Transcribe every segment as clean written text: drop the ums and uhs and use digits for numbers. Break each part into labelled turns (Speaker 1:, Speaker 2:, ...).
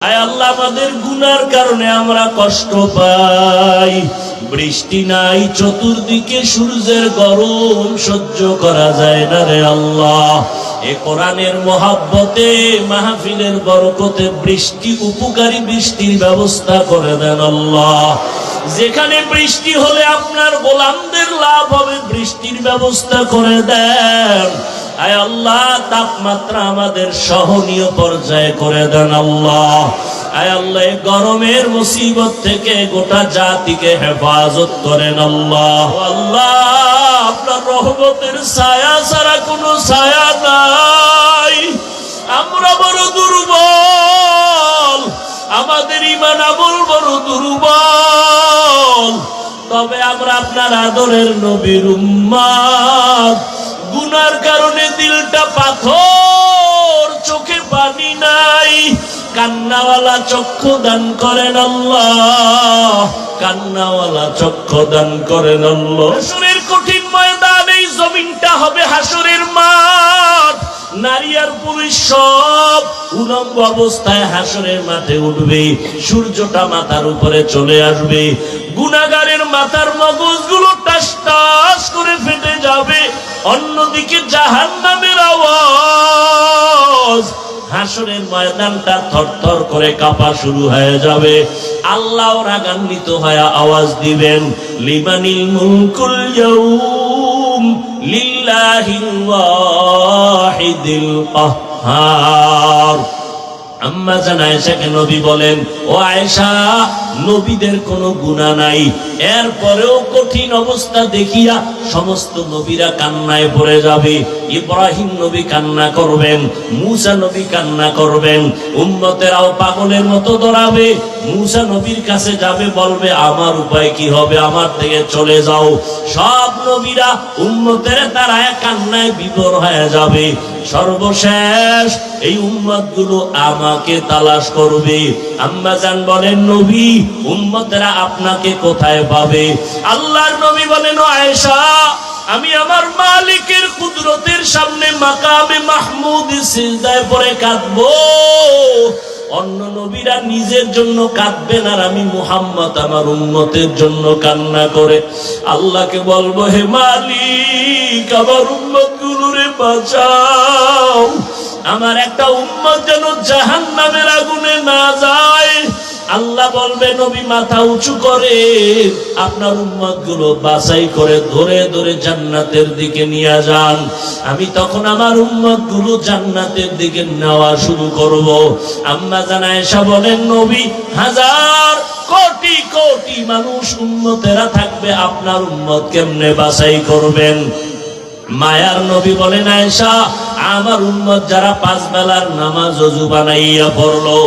Speaker 1: আয় আল্লাহ, আমাদের গুনার কারণে আমরা কষ্ট পাই, বৃষ্টি নাই, চতুর্দিকে সূর্যের গরম সহ্য করা যায় না রে আল্লাহ। এ কোরআনের মহাব্বতে, মাহফিলের বরকতে বৃষ্টি, উপকারী বৃষ্টির ব্যবস্থা করে দেন আল্লাহ। যেখানে বৃষ্টি হলে আপনার গোলামদের লাভ হবে, বৃষ্টির ব্যবস্থা করে দেন। আয় আল্লাহ, তাপমাত্রা আমাদের সহনীয় পর্যায়ে করে দেন আল্লাহ। আয় আল্লাহ, গরমের মুসিবত থেকে গোটা জাতিকে হেফাজত করেন আল্লাহ। আল্লাহ, আপনার রহমতের ছায়া ছাড়া কোনো ছায়া নাই। আমরা বড় দুর্বল, আমাদের ঈমান আমল বড় দুর্বল, তবে আমরা আপনার আদরের নবীর উম্মত। গুনার কারণে দিলটা পাথর, চোখে পানি নাই। কান্নাওয়ালা চক্ষু দান করেন আল্লাহ, কান্নাওয়ালা চক্ষু দান করেন আল্লাহ। হাসরের কঠিন ময়দান, এই জমিনটা হবে হাসরের মাঠ। নারী আর পুরুষ সব উলম্ব অবস্থায় হাসরের মাঠে উঠবে। সূর্যটা মাথার উপরে চলে আসবে। গুনাহগারের মাথার মগজগুলো টাস টাস করে ফেটে যাবে। অন্যদিকে জাহান্নামের আওয়াজ, হাসরের ময়দানটা থরথর করে কাঁপা শুরু হয়ে যাবে। আল্লাহ রাগান্বিত হয়ে আওয়াজ দিবেন, লিমানিল মুলকুল ইয়াউম লিল্লাহিল ওয়াহিদিল কাহ্হার। আম্মা জান আয়েশাকে নবী বলেন, ও আয়েশা, নবীদের কোনো গুনাহ নাই, এরপরেও কঠিন অবস্থা দেখিয়া সমস্ত নবীরা কান্নায় পড়ে যাবে। ইব্রাহিম নবী কান্না করবেন, মূসা নবী কান্না করবেন, উম্মতেরাও পাগলের মতো দৌড়াবে। মূসা নবীর কাছে যাবে, বলবে আমার উপায় কি হবে, আমার থেকে চলে যাও। সব নবীরা উম্মতের তারা কান্নায় বিভোর হয়ে যাবে। সর্বশেষ এই উম্মতগুলো আমাকে তালাশ করবে। আম্মা জান বলেন, নবী, উম্মতেরা আপনাকে কোথায় পাবে? আল্লাহর নবী বলেন, ও আয়েশা, আমি আমার মালিকের কুদরতের সামনে মাকামে মাহমুদ সিজদায় পড়ে কাঁদবো। অন্য নবীরা নিজের জন্য কাঁদবেন, আর আমি মুহাম্মদ আমার উম্মতের জন্য কান্না করে আল্লাহকে বলবো, হে মালিক, আমার উম্মতগুলোরে বাঁচাও। আমার একটা উম্মত যেন জাহান্নামের আগুনে না যায়। আল্লাহ বলবে, নবী মাথা উঁচু করে আপনার উম্মতগুলো বাছাই করে ধরে ধরে জান্নাতের দিকে নিয়ে যান। আমি তখন আমার উম্মতগুলো জান্নাতের দিকে নেওয়া শুরু করব। আম্মা জান আয়েশা বলেন, নবী, হাজার কোটি কোটি মানুষ উম্মতেরা থাকবে, আপনার উম্মত কেমনে বাছাই করবেন? মায়ার নবী বলেন, আয়েশা, আমার উম্মত যারা 5 বেলার নামাজ ওযু বানাইয়া পড়লো,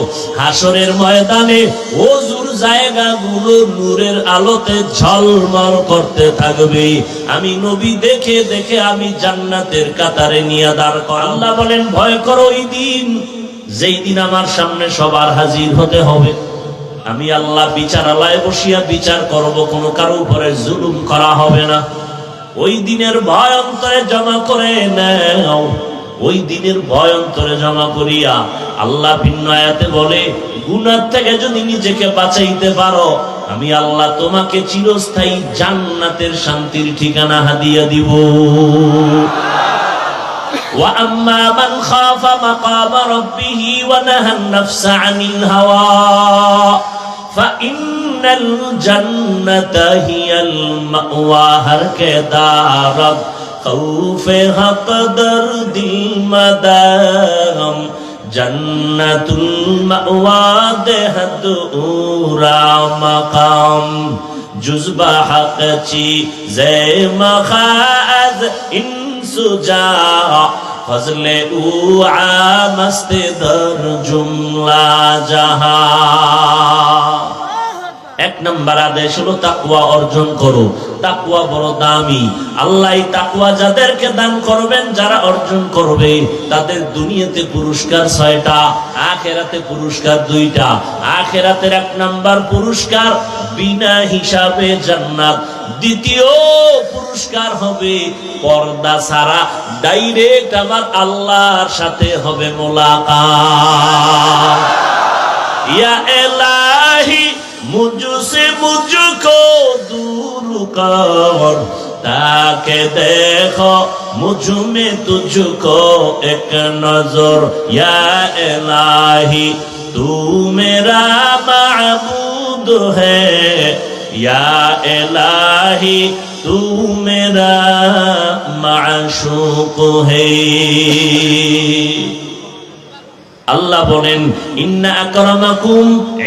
Speaker 1: হাসরের ময়দানে ওযুর জায়গাগুলো নূরের আলোতে ঝলমল করতে থাকবে। আমি নবী দেখে দেখে আমি জান্নাতের কাতারে নিয়ে দাঁড় করাবো। আল্লাহ বলেন, ভয় করো ওই দিন, যেই দিন আমার সামনে সবার হাজির হতে হবে। আমি আল্লাহ বিচারালয়ে বসিয়া বিচার করব, কোনো কারো উপরে জুলুম করা হবে না। ওই দিনের ভয় অন্তরে জমা করে নাও। ওই দিনের ভয় অন্তরে জমা করিয়া আল্লাহ ভিন্ন আয়াতে বলে, গুনাহ থেকে যদি নিজেকে বাঁচাইতে পারো, আমি আল্লাহ তোমাকে চিরস্থায়ী জান্নাতের শান্তির ঠিকানা হাদিয়া দিব। ওয়া আম্মা মান খাফা মাকাম রাব্বিহি ওয়া নাহান নাফসা আনিল হাওয়া ফাইন্নাল জান্নাতা হিয়াল মাওয়া। হর কে দারব খৌফে হক দরদিল মাদাম, জান্নাতুল মাওয়া দেহত উরা মাকাম। জুজবা হক চি জে মখাজ ইনসুজা, ফজলে উ আমস্তে দর জুমলা জাহা। এক নম্বর আদেশ হলো তাকওয়া অর্জন করো। তাকওয়া বড় দামি। আল্লাহ তাকওয়া যাদেরকে দান করবেন, যারা অর্জন করবে, তাদের দুনিয়াতে পুরস্কার 6টা, আখিরাতে পুরস্কার 2টা। আখিরাতের 1 নম্বর পুরস্কার বিনা হিসাবে জান্নাত। দ্বিতীয় পুরস্কার হবে পর্দা ছাড়া ডাইরেক্ট আমার আল্লাহর সাথে হবে মোলাকাত। या इलाही मुझसे मुझको दूर कर, ताके देखो मुझ में तुझको एक नजर। या इलाही तू मेरा माबूद है, या इलाही तू मेरा माशूक है। আল্লাহ বলেন ইন্না আকরামাকুম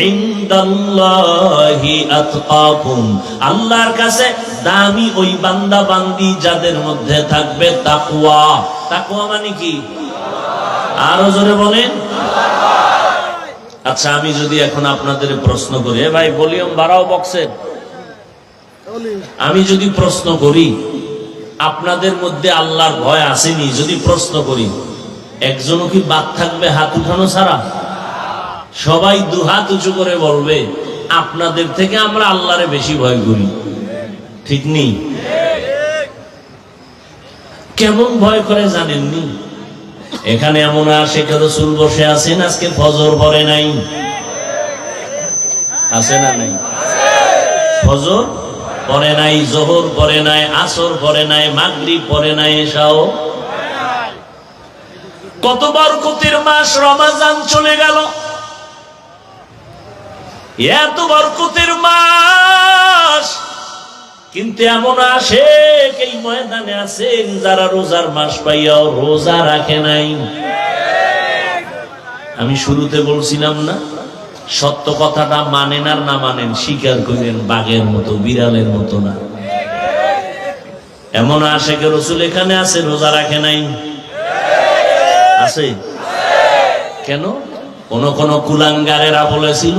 Speaker 1: ইনদাল্লাহি আতকাকুম, আল্লাহর কাছে দামি ওই বান্দা বান্দি যাদের মধ্যে থাকবে তাকওয়া। তাকওয়া মানে কি? আরো জোরে বলেন। আচ্ছা, আমি যদি এখন আপনাদের প্রশ্ন করি, ভাই ভলিউম বাড়াও বক্সের, আমি যদি প্রশ্ন করি আপনাদের মধ্যে আল্লাহর ভয় আসেনি, যদি প্রশ্ন করি একজনও কি বাদ থাকবে হাত উঠানো ছাড়া? সবাই দুহাত উঁচু করে বলবে আপনাদের থেকে আমরা আল্লাহরে বেশি ভয় করি। ঠিক নেই? কেমন ভয় করে জানেননি? এখানে এমন আশিকে রাসূল বসে আছেন, আজকে ফজর পড়ে নাই, আছে না নাই? ফজর পড়ে নাই, যোহর পড়ে নাই, আসর পড়ে নাই, মাগরিব পড়ে নাই, এশাও। কত বরকতের মাস রমজান চলে গেল, এত বরকতের মাস, কিন্তু এমন আশেক এই ময়দানে আছেন যারা রোজার মাস পাইয়াও রোজা রাখে নাই। আমি শুরুতে বলছিলাম না, সত্য কথাটা মানেন আর না মানেন স্বীকার করেন, বাঘের মতো বিড়ালের মতো না। এমন আশেকে রাসূল এখানে আছে রোজা রাখে নাই, আছে কেন? কোন কুলাঙ্গারেরা বলেছিল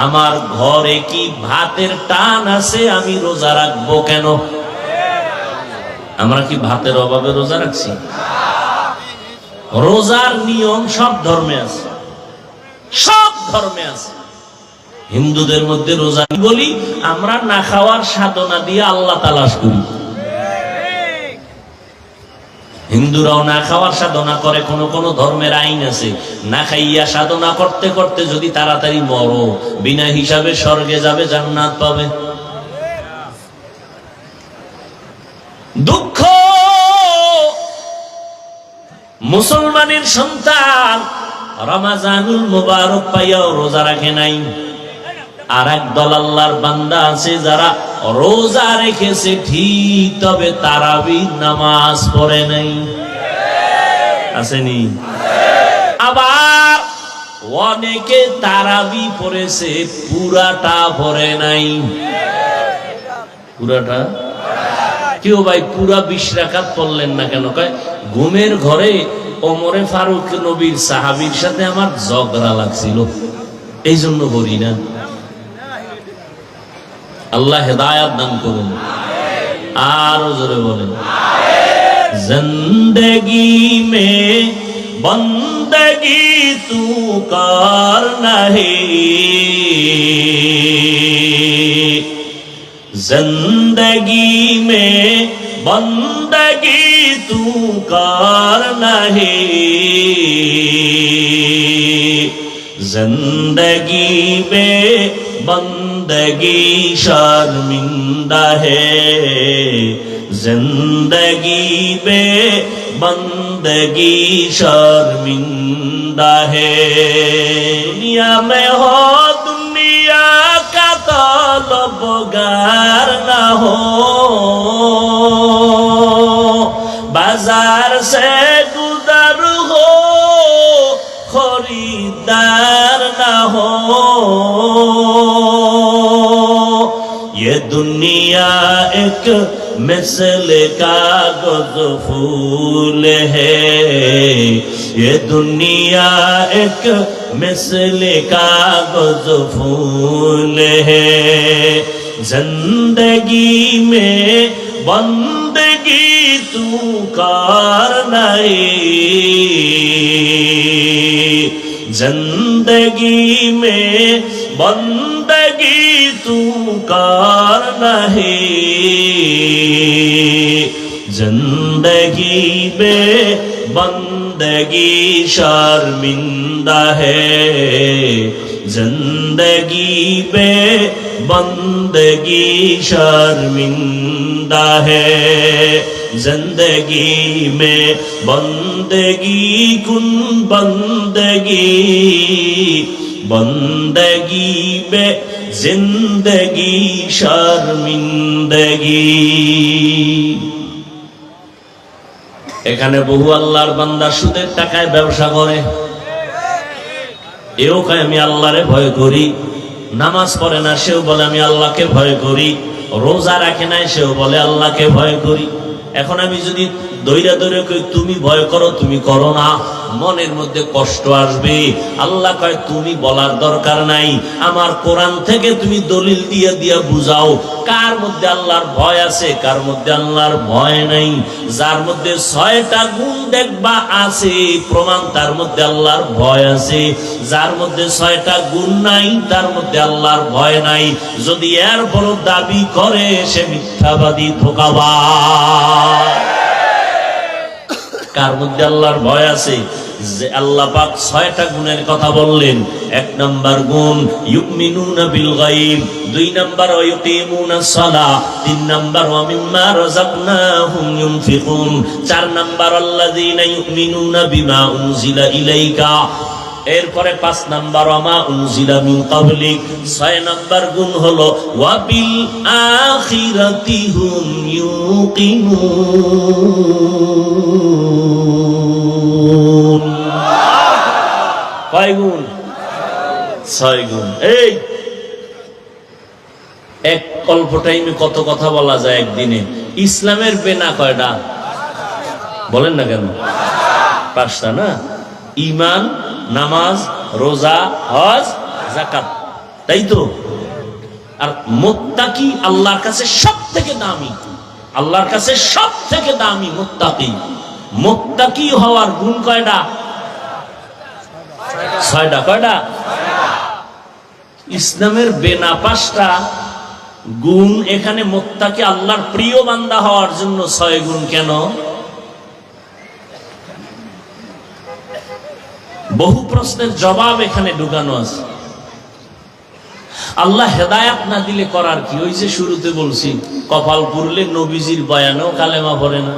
Speaker 1: আমার ঘরে কি ভাতের টান আছে, আমি রোজা রাখবো কেন? আমরা কি ভাতের অভাবে রোজা রাখছি? রোজার নিয়ম সব ধর্মে আছে, সব ধর্মে আছে। হিন্দুদের মধ্যে রোজা বলি আমরা না খাওয়ার সাধনা দিয়ে আল্লাহ তালাশ করি। হিন্দুরাও না খাওয়ার সাধনা করে, কোন ধর্মের আইন আছে না খাইয়া সাধনা করতে করতে যদি তাড়াতাড়ি মরো বিনা হিসাবে স্বর্গে যাবে, জান্নাত পাবে। দুঃখ মুসলমানের সন্তান রমজানুল মুবারক পাইয়াও রোজা রাখে নাই। আর এক দল আল্লাহর বান্দা আছে যারা রোজা রেখেছে ঠিক, তবে তারাবির নামাজ পড়ে নাই, আসেনি? আবার অনেকে তারাবি পড়েছে পুরাটা পড়ে নাই। পুরাটা কেউ ভাই পুরা 20 রাকাত পড়লেন না কেন? কয় ঘুমের ঘরে ওমরে ফারুক নবীর সাহাবীর সাথে আমার ঝগড়া লাগছিল, এই জন্য পড়ি না। আল্লাহ হেদায়াত দান করুন। আরো জোরে বলেন জিন্দেগি মে বন্দগি তু করনা হে, जिंदगी में बंदगी तू करना है, जिंदगी में बंदगी शर्मिंदा है, जिंदगी में बंदगी शर्मिंदा है। दुनिया में हो दुनिया का तलबगार ना हो, बाजार से गुजर हो खरीदार ना हो, ये दुनिया एक मिसल कागज फूल है, ये दुनिया एक मिसल कागज फूल है, जिंदगी में बंदगी तू करना है, जिंदगी में बंदगी तू करना है, जिंदगी में बंदगी शर्मिंदा है, जिंदगी पे बंदगी शर्मिंदा है, जिंदगी में बंदगी कुन बंदगी, बंदगी में जिंदगी शर्मिंदगी। এখানে বহু আল্লাহর বান্দা সুদের টাকায় ব্যবসা করে, এও কয় আমি আল্লাহরে ভয় করি। নামাজ পড়ে না, সেও বলে আমি আল্লাহকে ভয় করি। রোজা রাখে না, সেও বলে আল্লাহকে ভয় করি। এখন আমি যদি দৈরা দৈরা কই তুমি ভয় করো, তুমি করো না, মনের মধ্যে কষ্ট আসবে। আল্লাহ কয় তুমি বলার দরকার নাই, আমার কোরআন থেকে তুমি দলিল দিয়ে দিয়া বুঝাও কার মধ্যে আল্লাহর ভয় আছে, কার মধ্যে আল্লাহর ভয় নাই। যার মধ্যে 6টা গুণ দেখবা আছে, প্রমাণ তার মধ্যে আল্লাহর ভয় আছে। যার মধ্যে 6টা গুণ নাই, তার মধ্যে আল্লাহর ভয় নাই। যদি এর বড় দাবি করে, সে মিথ্যাবাদী, ধোঁকাবাজ। কার মধ্যে আল্লাহর ভয় আছে? যে আল্লাহ পাক 6টা গুণের কথা বললেন। 1 নাম্বার গুণ ইউমিনুনা বিল গায়ব, 2 নাম্বার ইয়ুকিমুনাস সালাহ, 3 নাম্বার ওয়া মিম্মা রাযাকনাহুম ইউনফিকুন, 4 নাম্বার আল্লাযীনা ইউমিনুনা বিমা উনজিলা ইলাইকা, এরপরে 5 নাম্বার ওয়ামা উনজিলা মিন ক্বাবলিক, 6 নাম্বার গুণ হলো ওয়া বিল আখিরাতি হুম ইউকিনুন। কয় গুণ? 6 গুণ। এই এক অল্প টাইমে কত কথা বলা যায় একদিনে। ইসলামের বেনা কয়টা বলেন না কেন? 5টা না? ঈমান, নামাজ, রোজা, হজ, যাকাত, তাই তো? আর মুত্তাকি আল্লাহর কাছে সবথেকে দামি, আল্লাহর কাছে সবথেকে দামি মুত্তাকি। মুত্তাকি হওয়ার গুণ কয়টা? 6টা। কয়টা? ইসলামের বেনা 5টা গুণ। এখানে মুত্তাকি আল্লাহর প্রিয় বান্দা হওয়ার জন্য 6 গুণ কেন? বহু প্রশ্নের জবাব এখানে ঢুকানো আছে। আল্লাহ হেদায়াত না দিলে করার কি? ওই যে শুরুতে বলছি, কপাল পুরলে নবীজির বয়ানেও কালেমা পড়ে না।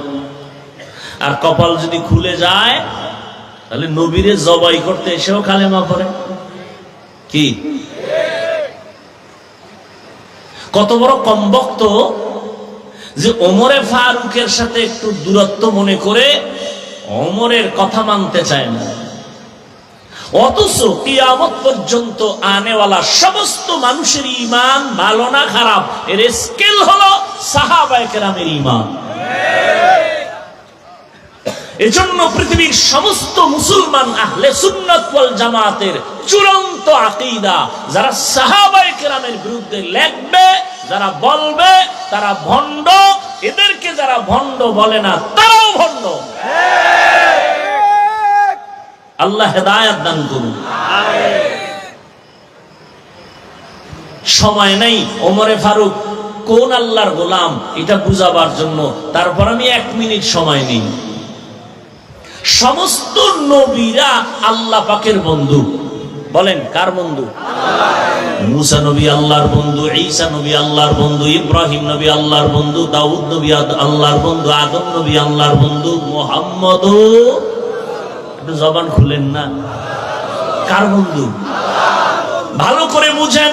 Speaker 1: আর কপাল যদি খুলে যায়, তাহলে নবীরে জবাই করতে এসেও কালেমা পড়ে। কি কত বড় কমবক্ত যে ওমরে ফারুকের সাথে একটু দূরত্ব মনে করে ওমরের কথা মানতে চায় না, অথচ কিয়ামত পর্যন্ত আনেওয়ালা সমস্ত মানুষের ঈমান ভালো না খারাপ, এর স্কেল হলো সাহাবায়ে কেরামের ঈমান। এজন্য পৃথিবীর সমস্ত মুসলমান আহলে সুন্নাত ওয়াল জামাতের চূড়ান্ত আকীদা, যারা সাহাবায়ে কেরামের বিরুদ্ধে লেখবে, যারা বলবে তারা ভণ্ড, এদেরকে যারা ভণ্ড বলে না তারাও ভণ্ড। আল্লাহ হেদায়েত দান করুন। সময় নেই ওমরে ফারুক কোন আল্লাহর গোলাম এটা বুঝাবার জন্য, তারপর আমি 1 মিনিট সময় নেই। সমস্ত নবীরা আল্লাহ পাকের বন্ধু। বলেন কার বন্ধু? মুসা নবী আল্লাহর বন্ধু, ঈসা নবী আল্লাহর বন্ধু, ইব্রাহিম নবী আল্লাহর বন্ধু, দাউদ নবী আল্লাহর বন্ধু, আদম নবী আল্লাহর বন্ধু, মুহাম্মদও, জবান খুলেন না, কার বন্ধু? ভালো করে বুঝেন।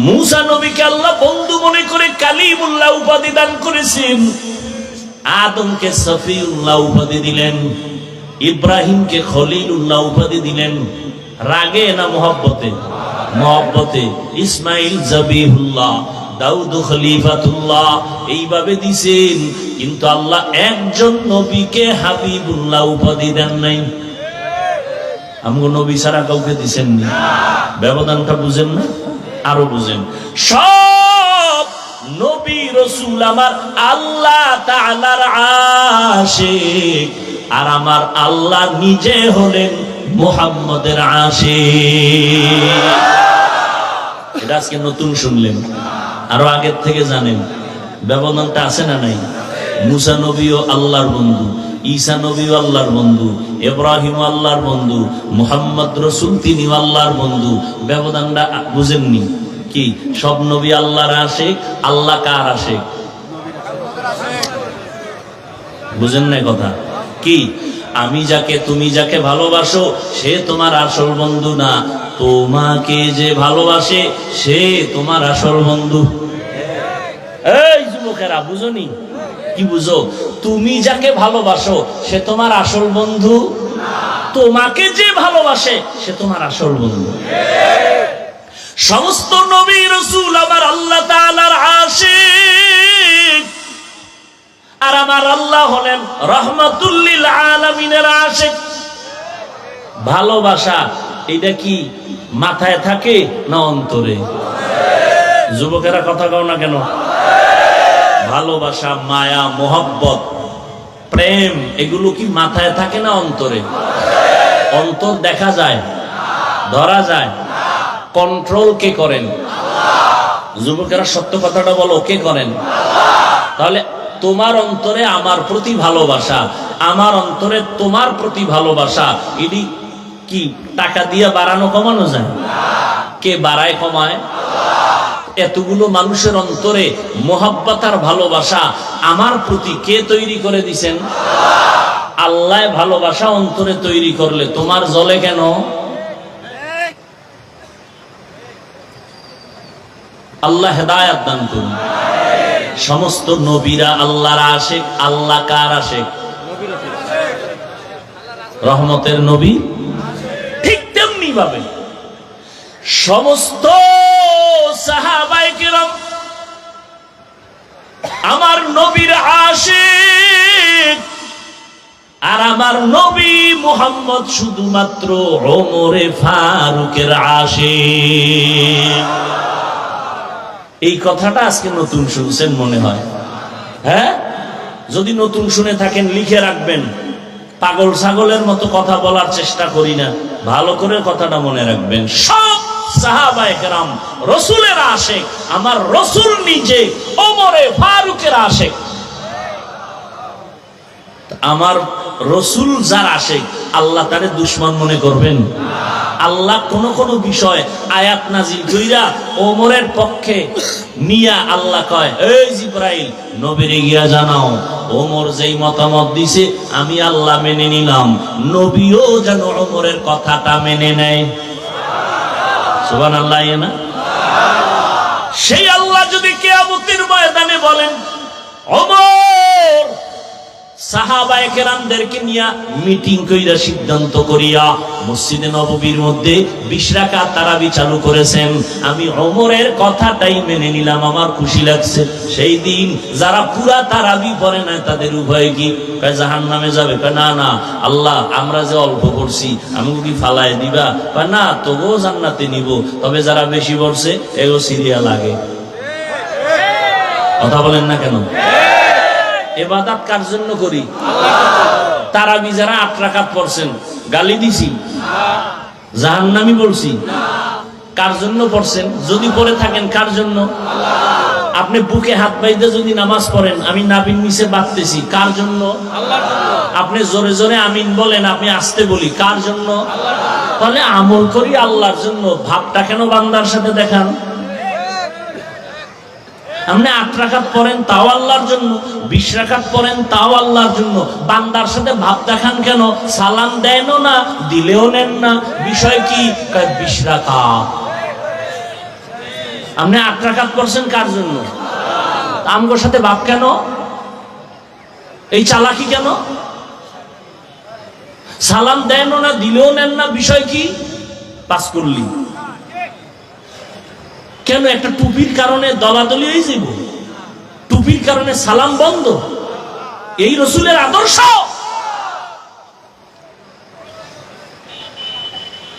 Speaker 1: মুসা নবীকে আল্লাহ বন্ধু মনে করে কালিমুল্লাহ উপাধি দান করেছেন, আদমকে সফিউল্লাহ উপাধি দিলেন, ইব্রাহিমকে খলিলুল্লাহ উপাধি দিলেন। রাগে না মহব্বতে? মহব্বতে। ইসমাইল জবিহুল্লাহ, দাউদ খলিফাতুল্লাহ, এইভাবে দিছেন। কিন্তু আল্লাহ একজন নবীকে হাবিবুল্লাহ উপাধি দেন নাই। আমগো নবী ছাড়া কাউকে দিছেন না। ব্যবধানটা বুঝেন না? আরো বুঝেন। সব নবী রাসূল আমার আল্লাহ তাআলার আশিক, আর আমার আল্লাহ নিজে হলেন মুহাম্মদের আশিক। এটা আজকে নতুন শুনলেন, আরো আগের থেকে জানেন। ব্যবধানটা আছে না নাই? মুসা নবীও আল্লাহর বন্ধু, ঈসা নবী আল্লাহর বন্ধু, ইব্রাহিম আল্লাহর বন্ধু, মুহাম্মদ রাসূল তিনি আল্লাহর বন্ধু। ব্যবধানটা বুঝেননি কি? সব নবী আল্লাহর আশিক, আল্লাহ কার আশিক? বুঝেন না কথা কি? আমি যাকে, তুমি যাকে ভালোবাসো সে তোমার আসল বন্ধু না, তোমাকে যে ভালোবাসে সে তোমার আসল বন্ধু। এই যুবকেরা বুঝনি কি? বুঝো, তুমি যাকে ভালোবাসো সে তোমার আসল বন্ধু, তোমাকে যে ভালোবাসে সে তোমার আসল বন্ধু। সমস্ত নবী রাসূল আমার আল্লাহ তাআলার আশিক, আর আমার আল্লাহ হলেন রাহমাতুল লিল আলামিনের আশিক। ভালোবাসা এটা কি মাথায় থাকে না অন্তরে? যুবকেরা কথা কও না কেন? ভালোবাসা, মায়া, মোহব্বত, প্রেম এগুলো কি মাথায় থাকে না অন্তরে? অন্তর দেখা যায়, ধরা যায়, কন্ট্রোল কে করেন? যুবকেরা সত্য কথাটা বলো, কে করেন? তাহলে তোমার অন্তরে আমার প্রতি ভালোবাসা, আমার অন্তরে তোমার প্রতি ভালোবাসা, এটি কি টাকা দিয়ে বাড়ানো কমানো যায়? কে বাড়ায় কমায়? এতগুলো মানুষের অন্তরে মোহাব্বত আর ভালোবাসা আমার প্রতি কে তৈরি করে দিছেন? আল্লাহ ভালোবাসা অন্তরে তৈরি করলে তোমার জ্বলে কেন? আল্লাহ হেদায়েত দান করুন। সমস্ত নবীরা আল্লাহর আশিক। আল্লাহ কার আশিক? রহমতের নবী। ঠিক তেমনি ভাবে সমস্ত সাহাবায়ে কিরাম আমার নবীর আশিক, আর আমার নবী মুহাম্মদ শুধুমাত্র ওমরে ফারুকের আশিক। এই কথাটা আজকে নতুন শুনছেন মনে হয়, হ্যাঁ? যদি নতুন শুনে থাকেন লিখে রাখবেন। পাগল ছাগলের মতো কথা বলার চেষ্টা করি না, ভালো করে কথাটা মনে রাখবেন। সব সাহাবায়ে কেরাম রাসূলের আশিক, আমার রাসূল নিজে ওমরে ফারুকের আশিক। আমার রাসূল যার আশিক, আল্লাহ তারে দুশমন মনে করবেন? আল্লাহ কোন কোন বিষয় আয়াত নাজিল কইরা ওমরের পক্ষে নিয়া আল্লাহ কয়, এই জিবরাইল নবীরে গিয়া জানাও ওমর যেই মতামত দিছে আমি আল্লাহ মেনে নিলাম, নবীও যেন ওমরের কথাটা মেনে নেয়। সুবহানাল্লাহ। না সেই আল্লাহ যদি কিয়ামতের ময়দানে বলেন, ওমর সাহাবায়ে কেরামদেরকে নিয়া মিটিং কইরা সিদ্ধান্ত করিয়া মসজিদে নববীর মধ্যে 20 রাকাত তারাবি চালু করেছেন, আমি ওমরের কথাটাই মেনে নিলাম, আমার খুশি লাগছে। সেই দিন যারা পুরা তারাবি পড়ে না তাদের উভয় কি জাহান্নামে যাবে? না না আল্লাহ, আমরা যে অল্প পড়ছি আমাকে কি ফালায় দিবা? না, তবুও জান্নাতে নিব, তবে যারা বেশি পড়ছে এগো সিরিয়া লাগে। কথা বলেন না কেন? ইবাদত কার জন্য করি? তারাবি যারা 8 রাকাত পড়ছেন গালি দিছি? জাহান্নামী বলছি? কার জন্য পড়ছেন? যদি পড়ে থাকেন কার জন্য? আপনি বুকে হাত বাইতে যদি নামাজ পড়েন, আমি নাভির নিচে বাঁধতেছি, কার জন্য? আপনি জোরে জোরে আমিন বলেন, আপনি আস্তে বলি, কার জন্য? তাহলে আমল করি আল্লাহর জন্য, ভাবটা কেন বান্দার সাথে দেখান? আপনি 8 রাকাত পড়েন তাও আল্লাহর জন্য, 20 রাকাত পড়েন তাও আল্লাহর জন্য, বান্দার সাথে ভাব দেখান কেন? সালাম দেন না, দিলেও নেন না, বিষয় কি? 20 রাকাত। আপনি 8 রাকাত পড়ছেন কার জন্য? আমগোর সাথে ভাব কেন? এই চালাকি কেন? সালাম দেন না, দিলেও নেন না, বিষয় কি? পাস করলি কেন? একটা টুপির কারণে দলাদলি হয়ে যাব? টুপির কারণে সালাম বন্ধ? এই রাসূলের আদর্শ?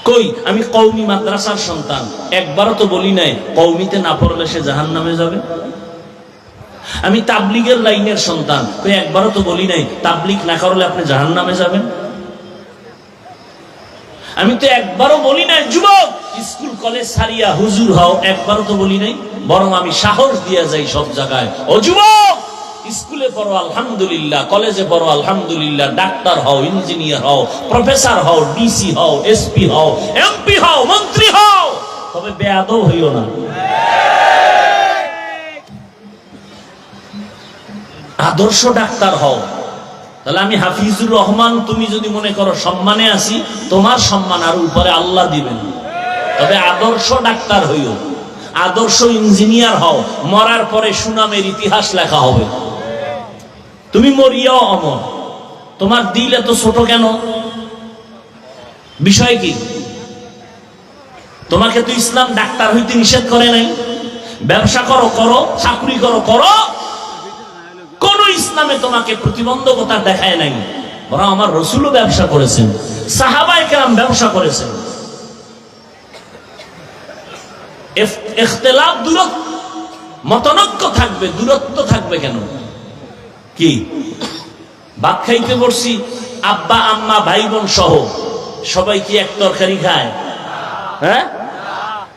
Speaker 1: কই আমি কওমি মাদ্রাসার সন্তান, একবারও তো বলি নাই কওমিতে না পড়লে সে জাহান্নামে যাবে। আমি তাবলীগের লাইনের সন্তান, কই একবারও তো বলি নাই তাবলীগ না করলে আপনি জাহান্নামে যাবেন। আমি তো একবারও বলি নাই যুবক স্কুল কলেজ ছাড়িয়া হুজুর হও, একবারও তো বলি নাই। বরং আমি সাহস দিয়া যাই সব জায়গায়, ও যুবক স্কুলে পড়ো আলহামদুলিল্লাহ, কলেজে পড়ো আলহামদুলিল্লাহ, ডাক্তার হও, ইঞ্জিনিয়ার হও, প্রফেসর হও, ডিসি হও, এসপি হও, এমপি হও, মন্ত্রী হও, তবে বেয়াদব হইও না। আদর্শ ডাক্তার হও। তাহলে আমি হাফিজুর রহমান, তুমি যদি মনে করো সম্মানে আছি, তোমার সম্মান আর উপরে আল্লাহ দিবেন। তবে আদর্শ ডাক্তার হইও, আদর্শ ইঞ্জিনিয়ার হও, মরার পরে সুনামের ইতিহাস লেখা হবে। তুমি মরিয়াও অমর, তোমার দিল এত ছোট কেন? বিষয় কি? তোমাকে তো ইসলাম ডাক্তার হইতে নিষেধ করে নাই। ব্যবসা করো করো, চাকরি করো করো, কোন ইসলামে তোমাকে প্রতিবন্ধকতা দেখায় নাই। বরং আমার রাসূলও ব্যবসা করেছেন, সাহাবায়ে কেরাম ব্যবসা করেছেন। ইখতিলাফ দূরত্ব, মতানৈক্য থাকবে, দূরত্ব থাকবে কেন? কি ভাত খাইতে বসছি, আব্বা আম্মা ভাই বোন সহ সবাই কি এক তরকারি খায়? হ্যাঁ,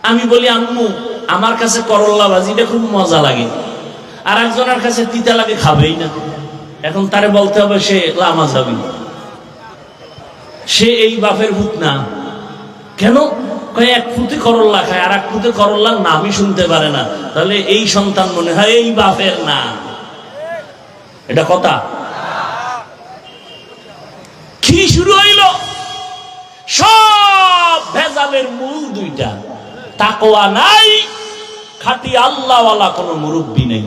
Speaker 1: আমি বলি আম্মু আমার কাছে করল্লা ভাজিটা খুব মজা লাগে, আর একজনের কাছে তিতা লাগে, খাবেই না। এখন তারে বলতে হবে সে লামা যাবি, সে এই বাপের ভূত না। কেন? এক ফুটে করল্লা খায়, আর এক ফুটে করল্লার নামই শুনতে পারে না। তাহলে এই সন্তান মনে হয় এই বাপের না। এটা কথা? কি শুরু হইল? সব ভেজালের মূল দুইটা, তাকওয়া নাই, খাঁটি আল্লাহওয়ালা কোন মুরব্বী নেই।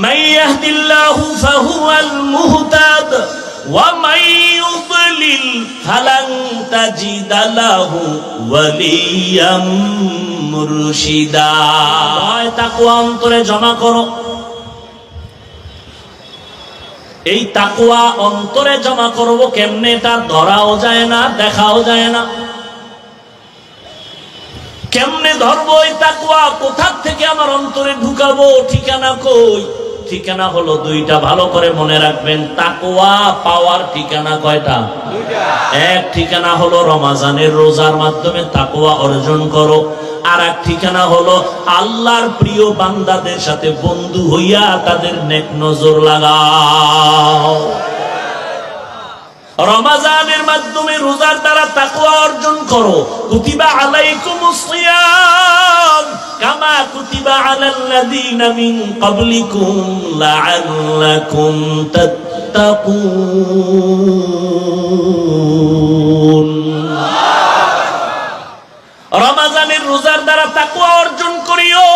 Speaker 1: মান ইয়াহদিল্লাহু ফাহুয়াল মুহতাদ ওয়া মান ইউদ্লিল ফালান তাজিদা লাহু ওয়ালিয়াম মুরশিদা। তাকওয়া অন্তরে জমা করো। এই তাকওয়া অন্তরে জমা করবো কেমনে? এটা ধরাও যায় না, দেখাও যায় না। কেমনে ধরবো এই তাকওয়া? কোথা থেকে আমার অন্তরে ঢুকাবো? ঠিকানা কই? ঠিকানা হলো দুইটা, ভালো করে মনে রাখবেন। তাকওয়া পাওয়ার ঠিকানা কয়টা? এক ঠিকানা হলো রমাজানের রোজার মাধ্যমে তাকওয়া অর্জন করো, আর এক ঠিকানা হলো আল্লাহর প্রিয় বান্দাদের সাথে বন্ধু হইয়া তাদের নেক নজর লাগাও। রমাজানের মাধ্যমে রোজার দ্বারা তাকওয়া অর্জন করো। কুতিবা আলাইকুমুস সিয়াম কামা কুতিবা আলাল্লাযীনা মিন ক্বাবলিকুম লাআল্লাকুম তাত্তাকুন। রমাজানের রোজার দ্বারা তাকওয়া অর্জন করিও।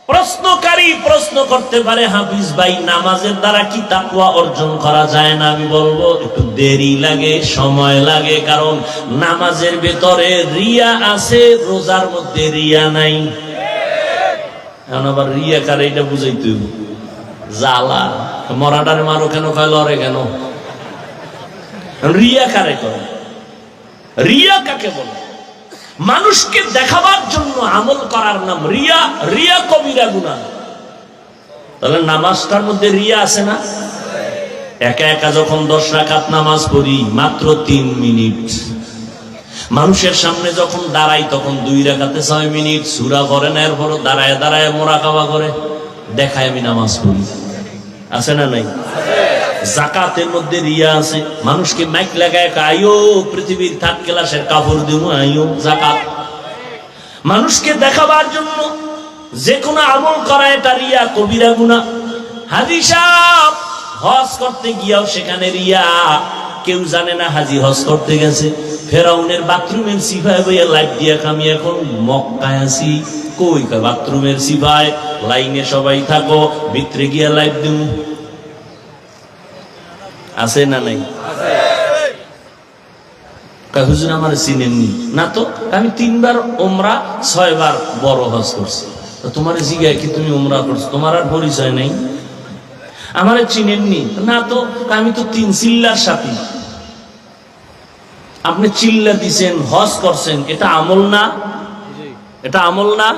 Speaker 1: প্রশ্নকারী প্রশ্ন করতে পারে, হাফিজ ভাই নামাজের দ্বারা কি তাকওয়া অর্জন করা যায় না? আমি বলবো একটু দেরি লাগে, সময় লাগে, কারণ নামাজের ভেতরে রিয়া আছে, রোজার মধ্যে রিয়া নাই। এখন আবার রিয়া কারে এটা বুঝাইতে জ্বালা। মরাটারে মারো কেন, কয় লড়ে কেন? রিয়া কারে করে? রিয়া কাকে বলে? মানুষকে দেখাবার জন্য আমল করার নাম রিয়া। রিয়া কবিরা গুনাহ। তাহলে নামাজটার মধ্যে রিয়া আছে না? একা একা যখন 10 রাকাত নামাজ পড়ি, মাত্র 3 মিনিট। মানুষের সামনে যখন দাঁড়াই তখন 2 রাকাতে 6 মিনিট সূরা পড়ে না, এরপর দাঁড়ায় দাঁড়ায় মুরাকাবা করে দেখায় আমি নামাজ পড়ি। আছে না নাই? যাকাতের মধ্যে রিয়া আছে। মানুষকে মাইক লাগায় আইও পৃথিবীর 3rd ক্লাসের কাপড় দিব, আইও যাকাত। মানুষকে দেখাবার জন্য যে কোনো আমল করা, এটা রিয়া, কবিরা গুনাহ। হাজী সাহেব হজ করতে গিয়াও সেখানে রিয়া। কেউ জানে না হাজী হজ করতে গেছে। ফেরাউনের বাথরুমের সিফায় বইয়া লাইট দিয়া, আমি এখন মক্কায় আছি। কই? বাথরুমের সিফায় লাইনে সবাই থাকো, ভিতরে গিয়া লাইট দিব। আছে না নাই? হুজুর আমার চিনেননি না তো? আমি 3 বার ওমরা, 6 বার বড় হজ করছি। তোমার জিগায় কি তুমি ওমরা করছো? তোমার আর পরিচয় নেই? আমারে চিনেননি না তো? আমি তো 3 চিল্লার সাথী। আপনি চিল্লা দিছেন, হজ করছেন, এটা আমল না? এটা আমল না?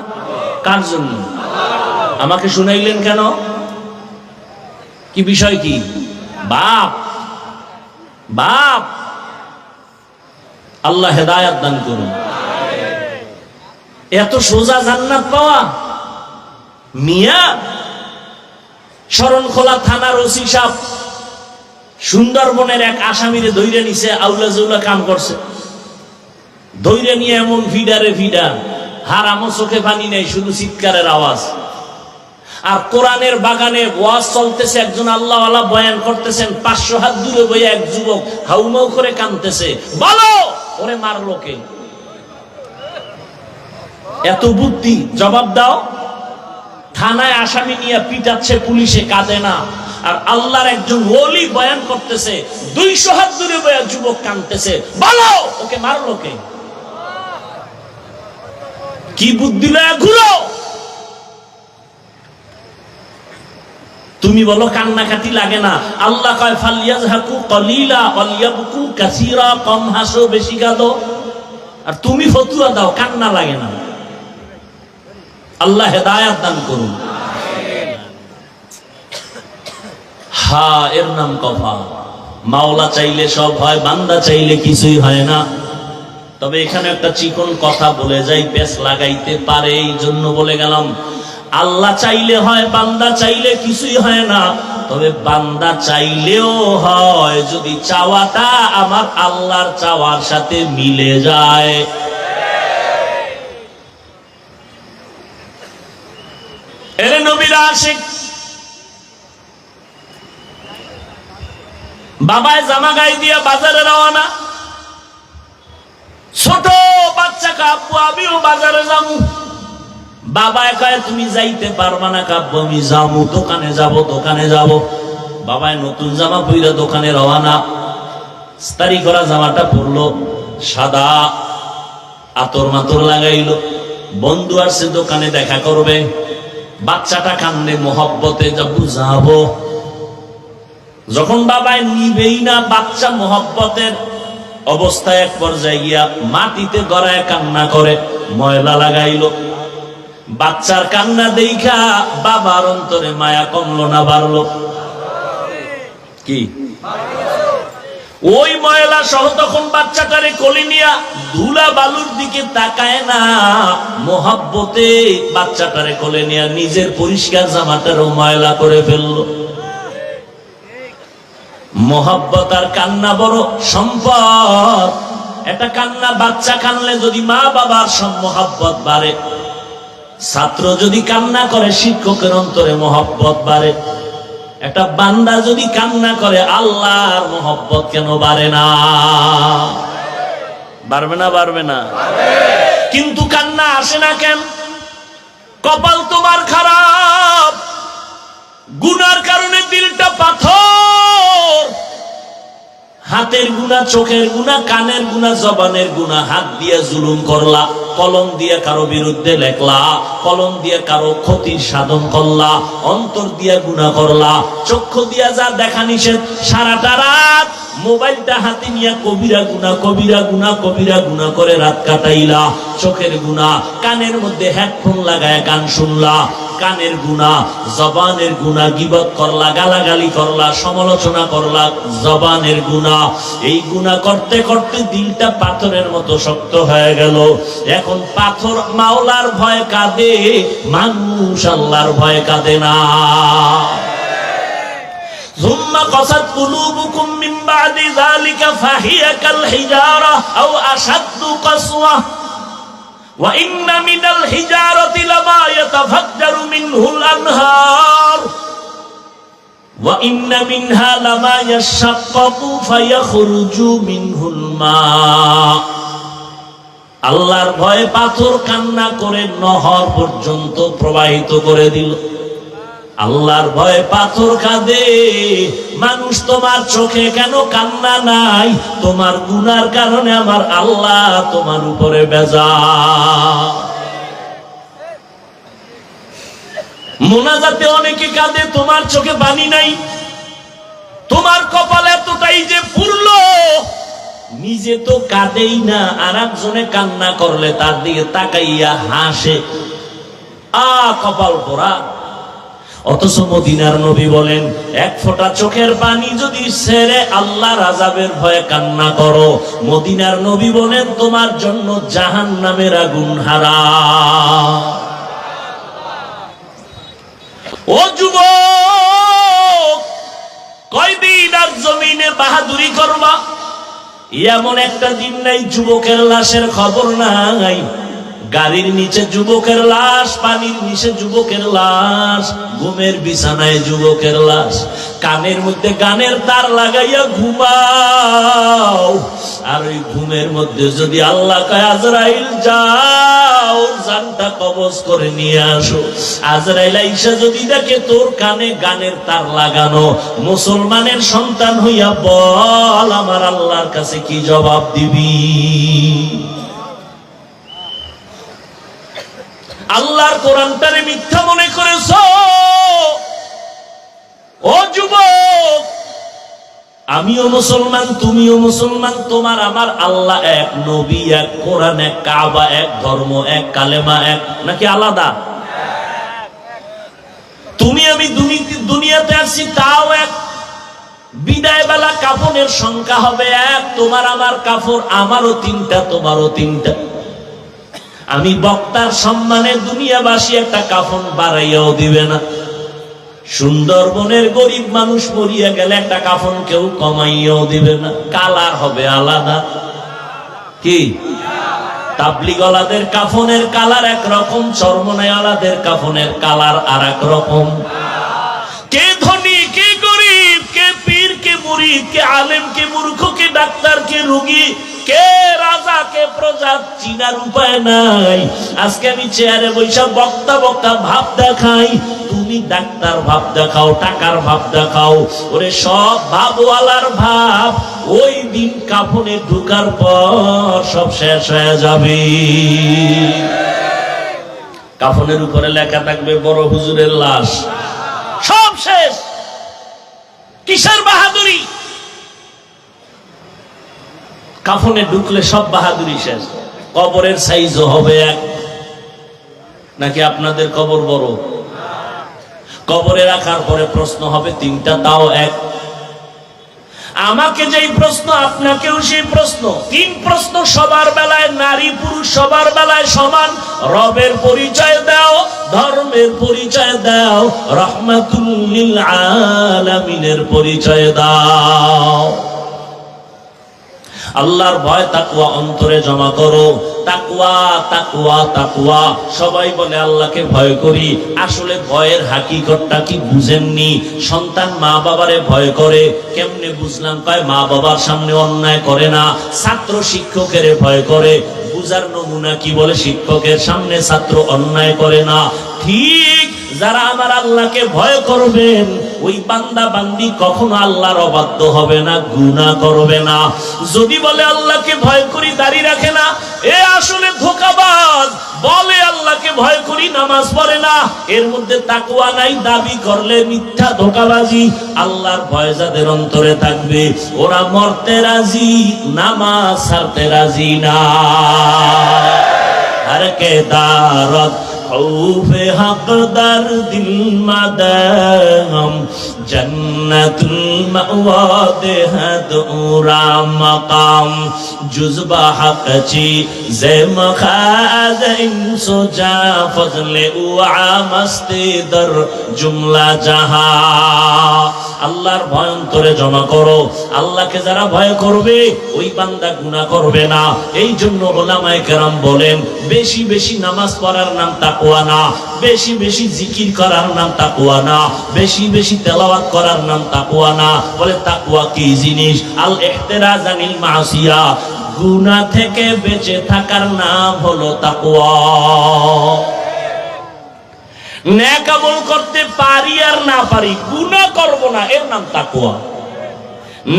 Speaker 1: কার জন্য? আমাকে শুনাইলেন কেন? কি বিষয়? কি বাপ? বাপ আল্লাহ হেদায়েত দান করুন। এত সোজা জান্নাত পাওয়া? মিয়া, শরণখোলা থানার ওসি সাহেব সুন্দরবনের এক আসামিরে ধইরে নিছে, আউলা জৌলা কাম করছে, ধইরে নিয়ে এমন ভিডারে ভিডা, হারামো চোখে পানি নেই, শুধু চিৎকারের আওয়াজ। আর কোরআনের বাগানে ওয়াজ চলতেছে, একজন আল্লাহওয়ালা বয়ান করতেছেন, 500 হাত দূরে বইয়া এক যুবক হাউমাউ করে কাঁদতেছে, বলো ওরে মারলো কে? এত বুদ্ধি, জবাব দাও। থানায় আসামি নিয়ে পিটাচ্ছে পুলিশে, কাঁদে না। আর আল্লাহর একজন ওলি বয়ান করতেছে, 200 হাত দূরে বইয়া যুবক কাঁদতেছে, বলো ওকে মারলো কে? কি বুদ্ধি লয়া ঘুরো? তুমি বলো কান্নাকাটি লাগে না? আল্লাহ কয় ফালিয়াজহাকু কলিলা ওয়ালিয়াবকু কাসীরা, কম হাসো বেশি কাঁদো। আর তুমি ফতুয়া দাও কান্না লাগে না। আল্লাহ হেদায়েত দান করুন। হ্যাঁ, এর নাম কফা। মাওলা চাইলে সব হয়, বান্দা চাইলে কিছুই হয় না। তবে এখানে একটা চিকন কথা বলে যাই, পেছ লাগাইতে পারে, এই জন্য বলে গেলাম। আল্লাহ চাইলে হয়, বান্দা চাইলে কিছুই হয় না। তবে বান্দা চাইলেও হয় যদি চাওয়াটা আমার আল্লাহর চাওয়ার সাথে মিলে যায়। এর নবীর আশিক বাবায় জামা গায়ে দিয়া বাজারে রওনা। ছোট বাচ্চা কাব্বু, আমিও বাজারে যাবো। বাবায় কয় তুমি যাইতে পারবা না কাব্বু, আমি যাবো, দোকানে যাব। বাবায় নতুন জামা পইরা দোকানে রওনা। ইস্তারি করা জামাটা পরলো, সাদা, আতর মাতর লাগাইলো। বন্ধু আসছে দোকানে দেখা করবে, বাচ্চাটা কান্দে মোহব্বতে, যা বুঝাবো। যখন বাবায় নিবেই না, বাচ্চা মোহব্বতের অবস্থায় এক পর্যায়ে গিয়া মাটিতে গড়ায় কান্না করে, ময়লা লাগাইলো। বাচ্চার কান্না দেখা বাবার অন্তরে মায়া কমলো না বাড়লো? কি ওই ময়লা সহ তখন বাচ্চাটারে কোলে নিয়া ধুলা বালুর দিকে তাকায় না, মোহাব্বতে বাচ্চাটারে কোলে নিয়া নিজের পরিষ্কার জামাটারও ময়লা করে ফেললো। মোহাব্বত আর কান্না বড় সম্পদ। এটা কান্না, বাচ্চা কানলে যদি মা বাবার সব মোহাব্বত বাড়ে। ছাত্র যদি কান্না করে শিক্ষকের অন্তরে মোহাব্বত বাড়ে। একটা বান্দা যদি কান্না করে আল্লাহর মোহাব্বত কেন বাড়ে না? বাড়বে না? বাড়বে না? কিন্তু কান্না আসে না কেন? কপাল তোমার খারাপ, গুনার কারণে দিলটা পাথর। হাতের গুনাহ, চোখের গুনাহ, কানের গুনাহ, জবানের গুনাহ। হাত দিয়ে জুলুম করলা, কলম দিয়ে কারো বিরুদ্ধে লেখলা, কলম দিয়ে কারো ক্ষতির সাধন করলা, অন্তর দিয়ে গুনাহ করলা, চক্ষু দিয়া যা দেখা নিষেধ, সারাটা রাত মোবাইলটা হাতে নিয়ে কবিরা গুনাহ করে রাত কাটাইলা। চোখের গুনাহ, কানের মধ্যে হেডফোন লাগায় গান শুনলা, কানের গুনাহ, জবানের গুনাহ, গীবত করলা, গালাগালি করলা, সমালোচনা করলা, জবানের গুনাহ। এই গুনাহ করতে করতে দিলটা পাথরের মতো শক্ত হয়ে গেল। এখন পাথর মাওলার ভয় কাঁদে, মানুষ আল্লাহর ভয় কাঁদে না। ثم قست قلوبكم من بعد ذلك فهي كالحجارة أو أشد قسوة وإن من الحجارة لما يتفجر منه الأنهار وإن منها لما يشقق فيخرج منه الماء। আল্লাহর ভয়ে পাথর কান্না করে নহর পর্যন্ত প্রবাহিত করে দিল। আল্লাহর ভয়ে পাথর কাঁদে। মানুষ, তোমার চোখে কেন কান্না নাই? তোমার গুনার কারণে আমার আল্লাহ তোমার উপরে বেজার। মোনাজাতে অনেকে কাঁদে, তোমার চোখে পানি নাই। তোমার কপাল এতটাই যে পুরলো, নিজে তো কাঁদেই না, আর একজনে কান্না করলে তার দিকে তাকাইয়া হাসে। কপাল পোড়া। অথচ মদিনার নবী বলেন, এক ফোঁটা চোখের পানি যদি ছেড়ে আল্লাহর আযাবের ভয়ে কান্না করো, মদিনার নবী বলেন তোমার জন্য জাহান্নামের আগুন হারাম। ও যুবক, কয়দিন আর জমিনে বাহাদুরি করবা? এমন একটা দিন নাই যুবকের লাশের খবর নাই। গাড়ির নিচে যুবকের লাশ, পানির নিচে যুবকের লাশ, ঘুমের বিছানায় যুবকের লাশ, কানের মধ্যে গানের তার লাগাইয়া ঘুমাও। আর ওই ঘুমের মধ্যে যদি আল্লাহ কয় আজরাইল যাও জানটা কবজ করে নিয়ে আসো, আজরাইল আইসা যদি দেখে তোর কানে গানের তার লাগানো, মুসলমানের সন্তান হইয়া বল আমার আল্লাহর কাছে কি জবাব দিবি? আল্লাহর কোরআনটারে মিথ্যা মনে করেছ? ও যুবক, আমিও মুসলমান, তুমিও মুসলমান, তোমার আমার আল্লাহ এক, নবী এক, কোরআন এক, কাবা এক, ধর্ম এক, কালেমা এক, নাকি আলাদা? তুমি আমি দুনিয়াতে আসছি তাও এক। বিদায় বেলা কাফনের সংখ্যা হবে এক, তোমার আমার কাফন আমারও তিনটা, তোমারও তিনটা। আমি বক্তার সম্মানে দুনিয়াবাসী একটা কাফন বাড়াইয়াও দিবে না। সুন্দরবনের গরিব মানুষ মরিয়া গেলে একটা কাফন কেউ কমাইয়াও দিবে না, কালার হবে আলাদা। কি তাবলিগওয়ালাদের কাফনের কালার একরকম, চরমনাইওয়ালাদের কাফনের কালার আর এক রকম। কে ধনী, কে গরিব, কে পীর, কে মুরিদ, কে আলেম, কে মূর্খ, কে ডাক্তার, কে রোগী, কে রাজা, কে প্রজা, চিনার উপায় নাই। আজকে আমি চেয়ারে বৈশা বক্তা বক্তা ভাব দেখাই, তুমি ডাক্তার ভাব দেখাও, টাকার ভাব দেখাও, ওরে সব ভাবওয়ালার ভাব ওই দিন কাফনে ঢুকার পর সব শেষ হয়ে যাবে। কাফনের উপরে লেখা থাকবে বড় হুজুরের লাশ, সব শেষ। কিসের বাহাদুরি? কাফনে ঢুকলে সব বাহাদুরি শেষ। কবরের সাইজও হবে এক, নাকি আপনাদের কবর বড়? কবরে রাখার পরে প্রশ্ন হবে তিনটা, তাও এক। আমাকে যেই প্রশ্ন আপনাকেও সেই প্রশ্ন, তিন প্রশ্ন সবার বেলায়, নারী পুরুষ সবার বেলায় সমান। রবের পরিচয় দাও, ধর্মের পরিচয় দাও, রাহমাতুল লিল আলামিনের পরিচয় দাও। আল্লাহর ভয় তাকওয়া অন্তরে জমা করো। তাকওয়া তাকওয়া তাকওয়া, সবাই বলে আল্লাহকে ভয় করি, আসলে ভয়ের হাকিকতটা কি বুঝেননি। সন্তান মা বাবারে ভয় করে, কেমনে বুঝলাম? কয় মা বাবার সামনে অন্যায় করে না। ছাত্র শিক্ষকের ভয় করে, বুঝার নমুনা কি? বলে শিক্ষকের সামনে ছাত্র অন্যায় করে না। ঠিক যারা আমার আল্লাহকে ভয় করবেন, ওই বান্দা বান্দি কখনো আল্লাহর অবাধ্য হবে না, গুনাহ করবে না। যদি বলে আল্লাহকে ভয় করি, দাড়ি রাখে না, এ আসলে ধোঁকাবাজ। বলে আল্লাহকে ভয় করি, নামাজ পড়ে না, এর মধ্যে তাকওয়া নাই, দাবি করলে মিথ্যা, ধোঁকাবাজি। আল্লাহর ভয় যাদের অন্তরে থাকবে, ওরা মরতে রাজি, নামাজ ছাড়তে রাজি না। আর কে দারত খৌফে হক দার দিল মাদাম, জন্নতুল মাওয়া দেহাত উরা মাকাম, জুজবা হক চি জে মখাদ ইনসো জা ফজলে উআ মস্তি দর জুমলা জাহা। আল্লাহর ভয় অন্তরে জমা করো। আল্লাহকে যারা ভয় করবে, ওই বান্দা গুনাহ করবে না। এই জন্য উলামায়ে কেরাম বলেন, বেশি বেশি নামাজ পড়ার নাম তাকওয়া না, বেশি বেশি জিকির করার নাম তাকওয়া না, বেশি বেশি তেলাওয়াত করার নাম তাকওয়া না। বলে তাকওয়া কি জিনিস? আল ইহতিরাজ আনিল মাসিয়া, গুনাহ থেকে বেঁচে থাকার নাম হলো তাকওয়া। নেক আমল করতে পারি আর না পারি, গুনাহ করব না, এর নাম তাকওয়া।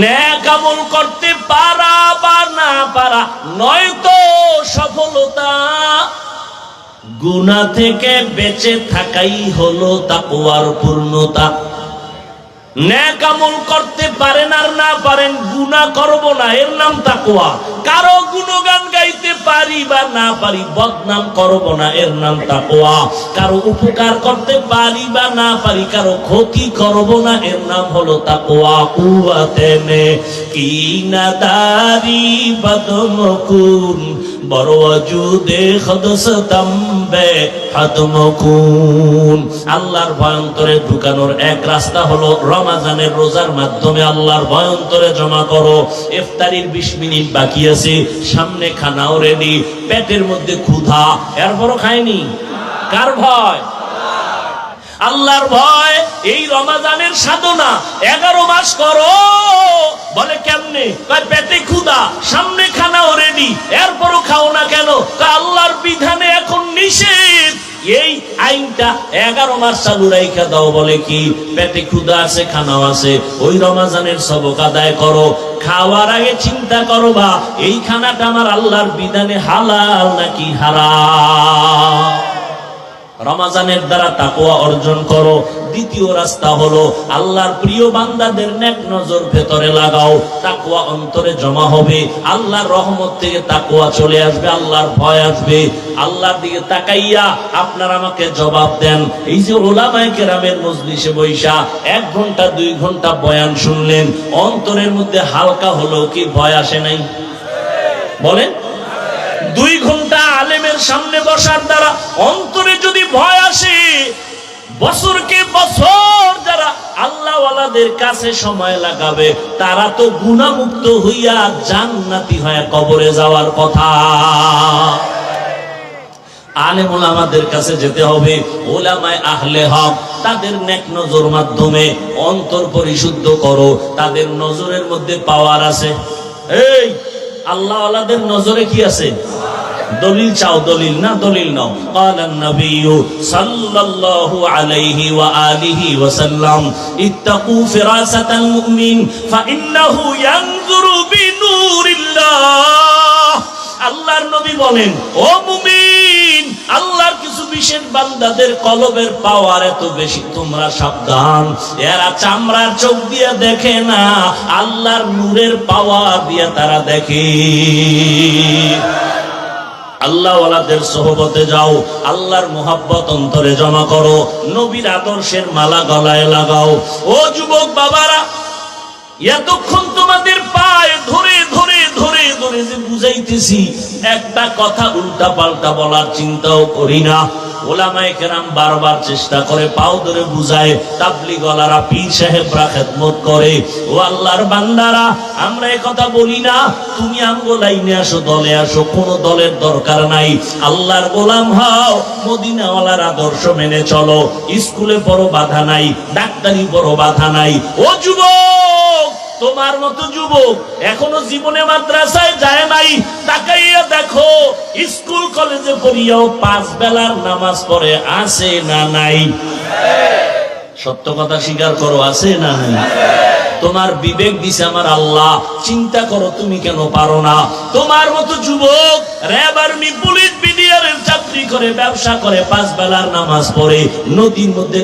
Speaker 1: নেক আমল করতে পারা বা না পারা নয়তো সফলতা, গুনাহ থেকে বেঁচে থাকাই হলো তাকওয়ার পূর্ণতা। নেক আমল করতে পারেন আর না পারেন, গুনাহ করব না, এর নাম তাকওয়া। কারো গুণগান গাইতে পারি বা না পারি, বদনাম করব না, এর নাম তাকওয়া। কারো উপকার করতে পারি বা না পারি, কারো ক্ষতি করব না, এর নাম হলো তাকওয়া। কুওয়াতেনে কি নাদারি বদমকুন বড় ওয়াজুদে খদসতামবে হাতমকুন। আল্লাহর ভয়ন্তরে ঢুকানোর এক রাস্তা হলো রমাজানের রোজার মাধ্যমে আল্লাহর ভয়ন্তরে জমা করো। ইফতারির 20 মিনিট বাকি আছে, সামনে খানাও রেডি, পেটের মধ্যে ক্ষুধা, এরপরও খায়নি। কার ভয়? আল্লাহর ভয়। এই রমাজানের সাধনা 11 মাস করো। বলে কেমনে? পেটে ক্ষুধা, সামনে খানাও রেডি, এরপরও খাও না কেন? আল্লাহর বিধানে এখন নিষেধ, এই আইনটা 11 মাস চালু রাইখা দাও। বলে কি? পেটে ক্ষুধা আছে, খানাও আছে, ওই রমাজানের সবক আদায় করো। খাওয়ার আগে চিন্তা করবা এই খানাটা আমার আল্লাহর বিধানে হালাল নাকি হারাম। রমাজানের দ্বারা তাকওয়া অর্জন করো। দ্বিতীয় রাস্তা হলো আল্লাহর প্রিয় বান্দাদের নেক নজর ভেতরে লাগাও, তাকওয়া অন্তরে জমা হবে, আল্লাহর রহমত থেকে তাকওয়া চলে আসবে, আল্লাহর ভয় আসবে। আল্লাহর দিকে তাকাইয়া আপনারা আমাকে জবাব দেন। এই যে উলামায়ে কেরামের মজলিসে বৈশা 1 ঘন্টা 2 ঘন্টা বয়ান শুনলেন, অন্তরের মধ্যে হালকা হলো কি ভয় আসে নাই? বলেন। 2 ঘন্টা আলেমের সামনে বসার দ্বারা অন্তরে যদি ভয় আসে, বছরকে বছর যারা আল্লাহওয়ালাদের কাছে সময় লাগাবে তারা তো গুনাহমুক্ত হইয়া জান্নাতি হয়ে কবরে যাওয়ার কথা। আলেম ওলামাদের কাছে যেতে হবে, ওলামায়ে আহলে হক, তাদের নেক নজর মাধ্যমে অন্তর পরিশুদ্ধ করো। তাদের নজরের মধ্যে পাওয়ার আছে। এই আল্লাহওয়ালাদের নজরে কি আছে? দলিল চাও, দলিল না, দলিল নাও। ক্বালান নবিয়্যু সাল্লাল্লাহু আলাইহি ওয়া আলিহি ওয়া সাল্লাম ইত্তাকু ফিরাসাতাল মুমিন ফাইন্নাহু ইয়ানজুরু বিনূরিল্লাহ। আল্লাহর নবী বলেন, ও মুমিন, আল্লাহর কিছু বিশেষ বান্দাদের কলবের পাওয়ার এত বেশি, তোমরা সাবধান। এরা চামড়ার চোখ দিয়ে দেখে না, আল্লাহর নূরের পাওয়ার দিয়ে তারা দেখে। আল্লাহওয়ালাদের সোহবতে যাও, আল্লাহর মোহাব্বত অন্তরে জমা করো, নবীর আদর্শের মালা গলায় লাগাও। ও যুবক বাবারা, এতক্ষণ তোমাদের পায়ে ধরে ধরে ধরে ধরে যে বুঝাইতেছি, একটা কথা উল্টা পাল্টা বলার চিন্তাও করি না। ওলামায়ে কেরাম বারবার চেষ্টা করে, পাও ধরে বুঝায়, তাবলীগওয়ালারা, পীর সাহেবরা খেদমত করে। ও আল্লাহর বান্দারা, আমরা এই কথা বলি না তুমি আমগো লাইনে আসো, দলে আসো, কোনো দলের দরকার নাই। আল্লাহর গোলাম হও, মদিনাওয়ালার আদর্শ মেনে চলো। স্কুলে বড় বাধা নাই, ডাক্তারি বড় বাধা নাই। ও যুবক, তোমার মতো যুবক এখনো জীবনে মাদ্রাসায় যায় নাই, তাকাইয়া দেখো স্কুল কলেজে পড়িয়াও 5 বেলার নামাজ পড়ে আছে না নাই? সত্য কথা স্বীকার করো, আছে না নাই? তোমার বিবেক দিছে আমার আল্লাহ, চিন্তা করো তুমি কেন পারো না? তোমার মতো যুবক র্যাব, আর্মি, পুলিশ, বিডিআরের চাকরি করে, ব্যবসা করে, 5 বেলার নামাজ পড়ে, নদীর মধ্যে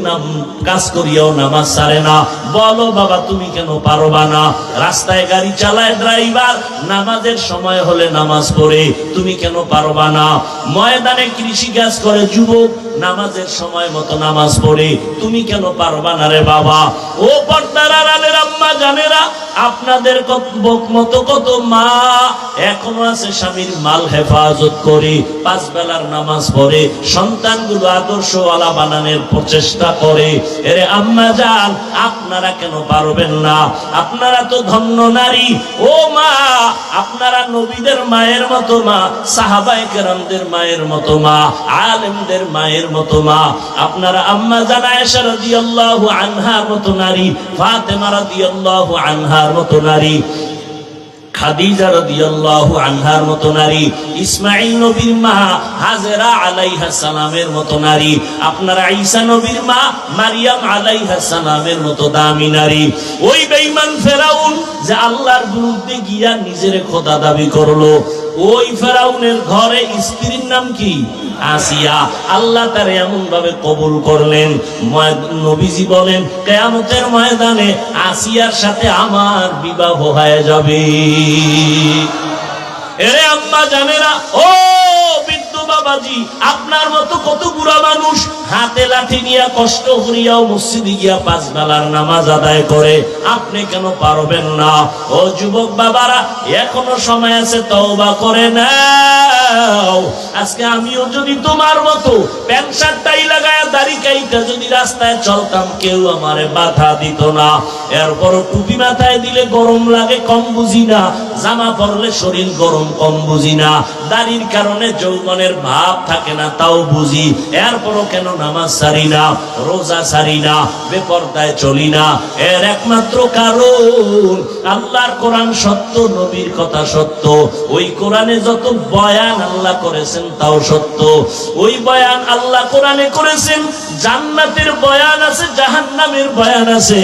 Speaker 1: কাজ করিয়াও নামাজ ছাড়ে না। বলো বাবা তুমি কেন পারবা না? রাস্তায় গাড়ি চালায় ড্রাইভার, নামাজের সময় হলে নামাজ পড়ে, তুমি কেন পারবা না? ময়দানে কৃষি কাজ করে যুবক, নামাজের সময় মতো নামাজ পড়ে, তুমি কেন পারবা না রে বাবা? ও পর্দার আড়ালের আম্মা জানেরা, আপনাদের মতো কত মা এখনো আছে স্বামীর মাল হেফাজত করে, 5 বেলার নামাজ পড়ে, সন্তানগুলো আদর্শওয়ালা বানানোর প্রচেষ্টা করে। এরে আম্মা জান, আপনারা কেন পারবেন না? আপনারা তো ধন্য নারী। ও মা, আপনারা নবীদের মায়ের মতো মা, সাহাবায়ে কেরামদের মায়ের মতো মা, আলেমদের মায়ের মতো মা। আপনারা আম্মা জান আয়েশা রাদিয়াল্লাহু আনহার মতো নারী, ফাতেমা রাদিয়াল্লাহু আনহার মতো নারী, খাদিজা রাদিয়াল্লাহু আনহার মতো নারী, ইসমাঈল নবীর মা হাজেরা আলাইহা সালামের মতো নারী, আপনারা ঈসা নবীর মা মারিয়াম আলাইহা সালামের মতো দামি নারী। ওই বেঈমান ফেরাউন যে আল্লাহর বিরুদ্ধে গিয়া নিজের খোদা দাবি করলো, ওই ফেরাউনের ঘরে স্ত্রীর নাম কি? আসিয়া। আল্লাহ তার এমন ভাবে কবুল করলেন, নবীজি বলেন কিয়ামতের ময়দানে আসিয়ার সাথে আমার বিবাহ হয়ে যাবে। এরে আম্মা জানেরা, ও বৃদ্ধ বাবাজি, আপনার মতো কত বুড়া মানুষ হাতে লাঠি নিয়ে কষ্ট করিয়াও মসজিদে গিয়া 5 বেলার নামাজ আদায় করে, আপনি কেন পারবেন না? ও যুবক বাবারা, এখনো সময় আছে, তওবা করে নাও। আজকে আমিও যদি তোমার মতো প্যান্ট শার্টটাই লাগায়া দাড়ি কাইটা যদি রাস্তায় চলতাম, কেউ আমারে বাধা দিত না। এরপরও টুপি মাথায় দিলে গরম লাগে, কম বুঝি না। জামা পরলে শরীর গরম, কম বুঝি না। দাড়ির কারণে যৌবনের ভাব থাকে না, তাও বুঝি। এরপরও কেন নামাজ ছাড়ি না, রোজা ছাড়ি না, বেপরদায় চলি না? এর একমাত্র কারণ আল্লাহর কোরআন সত্য, নবীর কথা সত্য। ওই কোরআনে যত বয়ান আল্লাহ করেছেন তাও সত্য। ওই বয়ান আল্লাহ কোরআনে করেছেন, জান্নাতের বয়ান আছে, জাহান্নামের বয়ান আছে।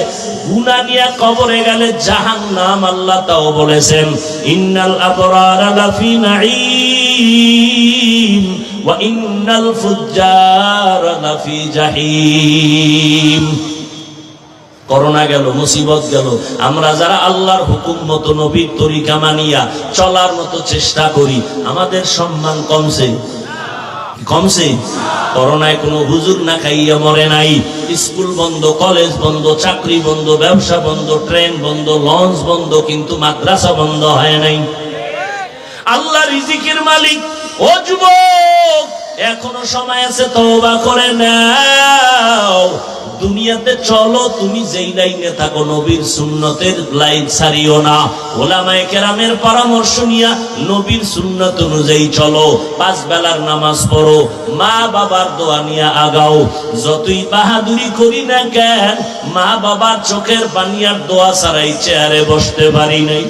Speaker 1: গুনাহ নিয়ে কবরে গেলে জাহান্নাম আল্লাহ তাও বলেছেন, ইন্নাল আবরারা লাফি নাঈম ওয়া ইন্নাল ফুজ্জারা লাফি জাহিম। করোনা গেল, মুসিবত গেল, আমরা যারা আল্লাহর হুকুম মতো নবীর তরিকা মানিয়া চলার মতো চেষ্টা করি, আমাদের সম্মান কমছে? কমছে? করোনায় কোনো হুজুর না খাইয়া মরে নাই। স্কুল বন্ধ, কলেজ বন্ধ, চাকরি বন্ধ, ব্যবসা বন্ধ, ট্রেন বন্ধ, লঞ্চ বন্ধ, কিন্তু মাদ্রাসা বন্ধ হয় নাই। আল্লাহ রিজিকের মালিক। ও যুবক, এখনো সময় আছে, তওবা করে নাও। দুনিয়াতে চলো, তুমি যেই লাইনে থাকো, নবীর সুন্নতের লাইন ছাড়িও না। ওলামায়ে কেরামের পরামর্শ নিয়া নবীর সুন্নত অনুযায়ী চলো। 5 বেলার নামাজ পড়ো, মা বাবার দোয়া নিয়ে আগাও। যতই বাহাদুরি করি না কেন, মা বাবার চোখের পানি আর দোয়া ছাড়াই চেয়ারে বসতে পারি নাই।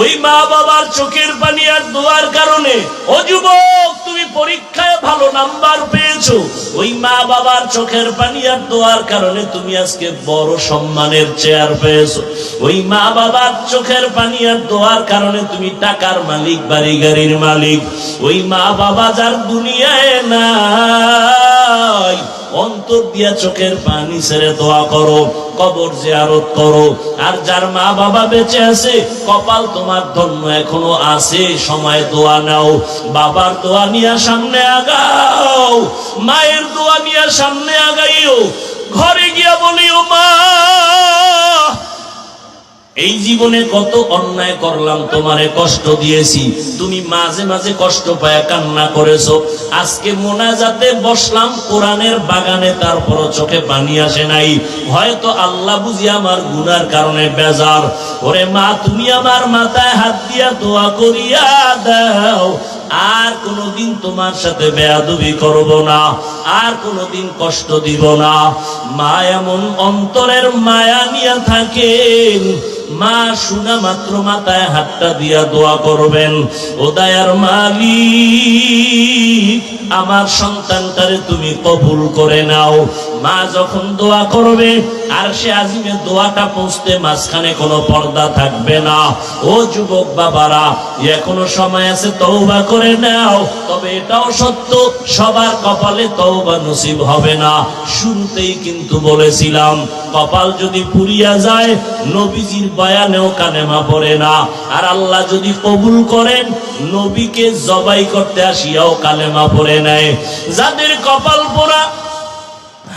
Speaker 1: ওই মা বাবার চোখের পানি আর দোয়ার কারণে, ও যুবক, তুমি পরীক্ষায় ভালো নাম্বার পেয়েছো। ওই মা বাবার চোখের পানি আর দোয়ার কারণে তুমি আজকে বড় সম্মানের চেয়ার পেয়েছো। ওই মা বাবার চোখের পানি আর দোয়ার কারণে তুমি টাকার মালিক, বাড়ি গাড়ির মালিক। ওই মা বাবা যার দুনিয়ায় নাই, অন্তর দিয়া চোখের পানি ছেড়ে দোয়া করো, কবর জিয়ারত করো। আর যার মা বাবা বেঁচে আছে, কপাল তোমার ধন্য, এখনো আছে, সময় দোয়া নাও। বাবার দোয়া নিয়ে সামনে আগাও, মায়ের দোয়া নিয়ে সামনে আগাইও। ঘরে গিয়া বলিও, মা, এই জীবনে কত অন্যায় করলাম, তোমারে কষ্ট দিয়েছি, তুমি মাঝে মাঝে কষ্ট পায় কান্না করেছো। আজকে মোনাজাতে বসলাম কোরআনের বাগানে, তারপর চোখে পানি আসে নাই। হয়তো আল্লাহ বুঝি আমার গুনার কারণে বেজার। ওরে মা, তুমি আমার মাথায় হাত দিয়া দোয়া করিয়া দাও, আর কোনদিন তোমার সাথে বেয়াদবি করব না, আর কোনদিন কষ্ট দিব না। মা এমন অন্তরের মায়া নিয়ে থাকেন, মা শোনা মাত্র মাথায় হাতটা দিয়া দোয়া করবেন, ও দয়ার মালিক, আমার সন্তানটারে তুমি কবুল করে নাও। মা যখন দোয়া করবে, আর সে আজিমে দোয়াটা পৌঁছতে মাঝখানে কোনো পর্দা থাকবে না। ও যুবক বাবারা, এখনো সময় আছে, তওবা করে নাও। তবে এটাও সত্য, সবার কপালে তওবা নসিব হবে না। শুরুতেই কিন্তু বলেছিলাম, কপাল যদি পুড়িয়া যায়, নবীজির বয়ানেও কালেমা পড়ে না। আর আল্লাহ যদি কবুল করেন, নবীকে জবাই করতে আসিয়াও কালেমা পড়ে নেয়। যাদের কপাল পোড়া,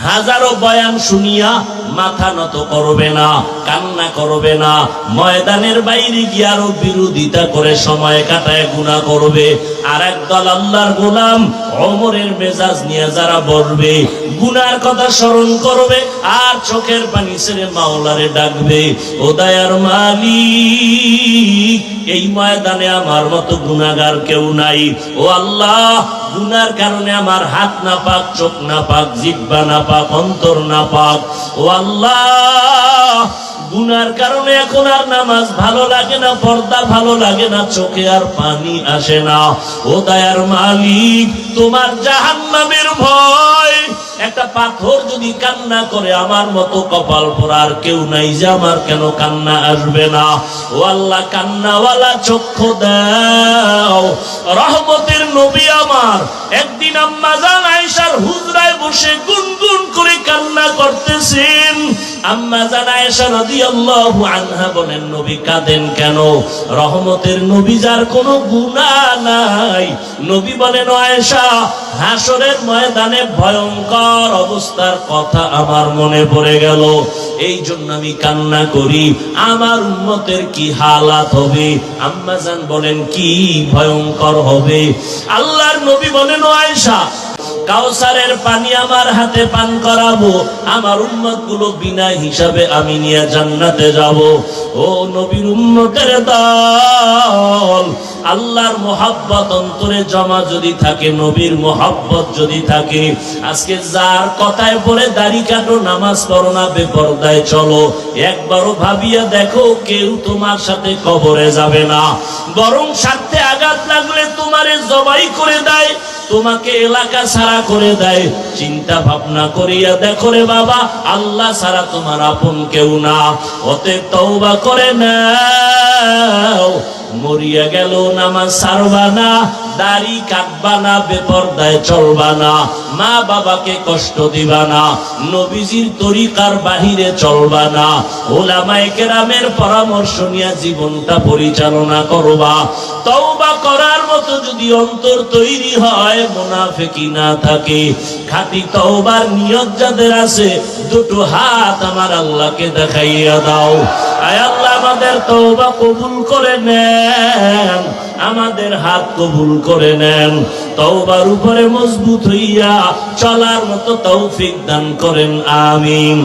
Speaker 1: হাজারো বয়ান শুনিয়া মাথা নত করবে না, কান্না করবে না, ময়দানের বাইরে গিয়ে আরো বিরোধিতা করে সময় কাটায় গুনাহ করবে। আর একদল আল্লাহর গোলাম ওমরের মেজাজ নিয়ে যারা বলবে, গুনার কথা স্মরণ করবে, আর চোখের পানি ছেড়ে মাওলারে ডাকবে, ও দয়ার মালিক, এই ময়দানে আমার মতো গুনাহগার কেউ নাই। ও আল্লাহ, গুনার কারণে আমার হাত না পাক, চোখ না পাক, জিহ্বা না পাক, অন্তর না পাক। ও আল্লাহ, গুনার কারণে এখন আর নামাজ ভালো লাগে না, পর্দা ভালো লাগে না, চোখে আর পানি আসে না। ও দয়ার মালিক, তোমার জাহান্নামের ভয় একটা পাথর যদি কান্না করে আমার মতো কপাল পরার কেউ নাই যে আমার কেন কান্না আসবে না। ও আল্লাহ, কান্নাওয়ালা চক্ষু দাও। রহমতের নবী আমার একদিন আম্মা জান আয়েশার হুজরায় বসে গুনগুন করে কান্না করতেছেন। আম্মা জান আয়েশা রাদিয়াল্লাহু আনহা বলেন, নবী কাঁদেন কেন? রহমতের নবী যার কোনো গুনাহ নাই। নবী বলেন, আয়েশা, হাসরের ময়দানে ভয়ঙ্কর অবস্থার কথা আমার মনে পড়ে গেল, এই জন্য আমি কান্না করি। আমার উম্মতের কি হালাত হবে? আম্মা জান বলেন, কি ভয়ঙ্কর হবে? আল্লাহর নবী বলেন, আয়েশা, কাউসারের পানি আমার হাতে পান করাবো, আমার উম্মত গুলো বিনা হিসাবে আমি নিয়ে জান্নাতে যাব। ও নবীর উম্মতের দল, আল্লাহর মোহাব্বত অন্তরে জমা যদি থাকে, নবীর মোহাব্বত যদি থাকে, আজকে যার কথায় পড়ে দাড়ি কাটো, নামাজ পড়ো না, বেপরদায় চলো, একবারও ভাবিয়া দেখো কেউ তোমার সাথে কবরে যাবে না, বরং স্বার্থে আঘাত লাগলে তোমারে জবাই করে দেয়, তোমাকে এলাকা ছাড়া করে দেয়। চিন্তা ভাবনা করিয়া দেখো রে বাবা, আল্লাহ ছাড়া তোমার আপন কেউ না। অতএব তওবা করে নাও। মরিয়া গেল নামাজ ছাড়বা না, দাড়ি কাটবা না, বেপরদায় চলবা না, মা বাবাকে কষ্ট দিবা না, নবীজির তরিকার বাহিরে চলবা না, ওলামায়ে কেরামের পরামর্শ নিয়ে জীবনটা পরিচালনা করবা। তওবা করার মতো যদি অন্তর তৈরি হয়, মুনাফিকি না থাকে, খাঁটি তওবার নিয়ত যাদের আছে, দুটো হাত আমার আল্লাহকে দেখাইয়া দাও। আয় আল্লাহ, আমাদের তওবা কবুল করে নেন, আমাদের হাত কবুল করে নেন, তওবার উপরে মজবুত হইয়া চলার মতো তৌফিক দান করেন, আমিন।